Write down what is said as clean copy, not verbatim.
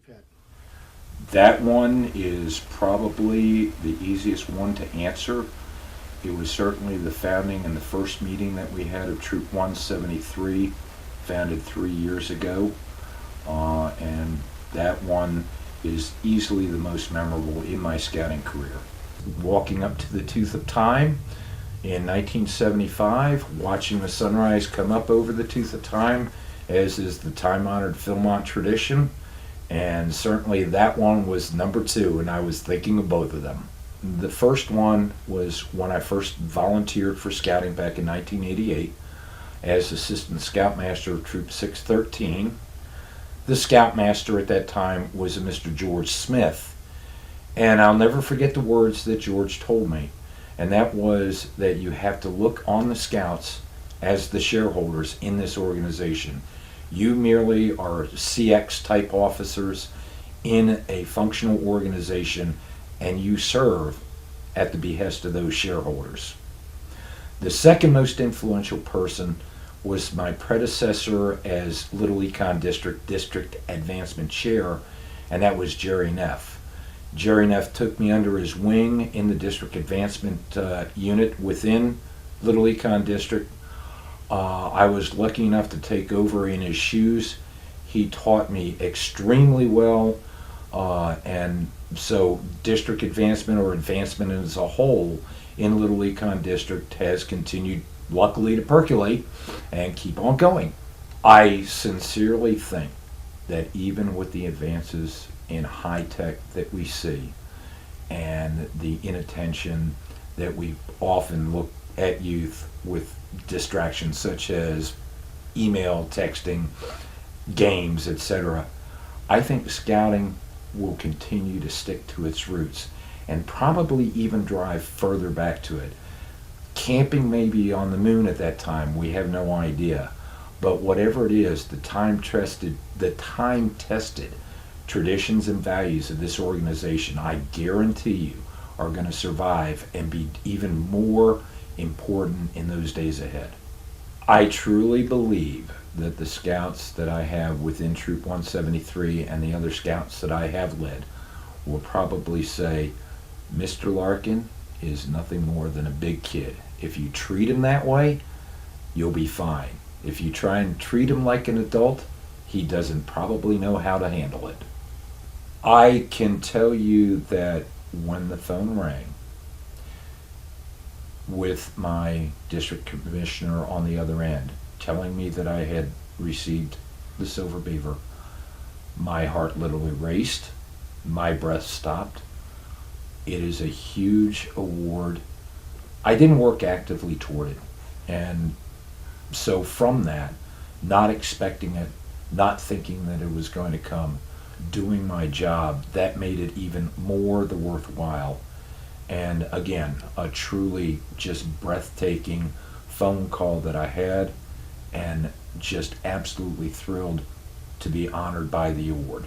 had? That one is probably the easiest one to answer. It was certainly the founding and the first meeting that we had of Troop 173, founded 3 years ago. And that one is easily the most memorable in my scouting career. Walking up to the Tooth of Time in 1975, watching the sunrise come up over the Tooth of Time, as is the time-honored Philmont tradition. And certainly that one was number 2, and I was thinking of both of them. The first one was when I first volunteered for scouting back in 1988 as Assistant Scoutmaster of Troop 613. The Scoutmaster at that time was a Mr. George Smith. And I'll never forget the words that George told me. And that was that you have to look on the Scouts as the shareholders in this organization. You merely are CX type officers in a functional organization, and you serve at the behest of those shareholders. The second most influential person was my predecessor as Little Econ District Advancement Chair, and that was Jerry Neff. Jerry Neff took me under his wing in the District Advancement Unit within Little Econ District. I was lucky enough to take over in his shoes. He taught me extremely well, and so district advancement, or advancement as a whole in Little Econ District, has continued, luckily, to percolate and keep on going. I sincerely think that even with the advances in high tech that we see and the inattention that we often look at youth with distractions such as email, texting, games, etc., I think scouting will continue to stick to its roots and probably even drive further back to it. Camping may be on the moon at that time, we have no idea. But whatever it is, the time-tested traditions and values of this organization, I guarantee you, are going to survive and be even more important in those days ahead. I truly believe that the scouts that I have within Troop 173 and the other scouts that I have led will probably say, Mr. Larkin is nothing more than a big kid. If you treat him that way, you'll be fine. If you try and treat him like an adult, he doesn't probably know how to handle it. I can tell you that when the phone rang with my district commissioner on the other end telling me that I had received the Silver Beaver, my heart literally raced, my breath stopped. It is a huge award. I didn't work actively toward it, and so from that, not expecting it, not thinking that it was going to come, doing my job, that made it even more the worthwhile. And again, a truly just breathtaking phone call that I had, and just absolutely thrilled to be honored by the award.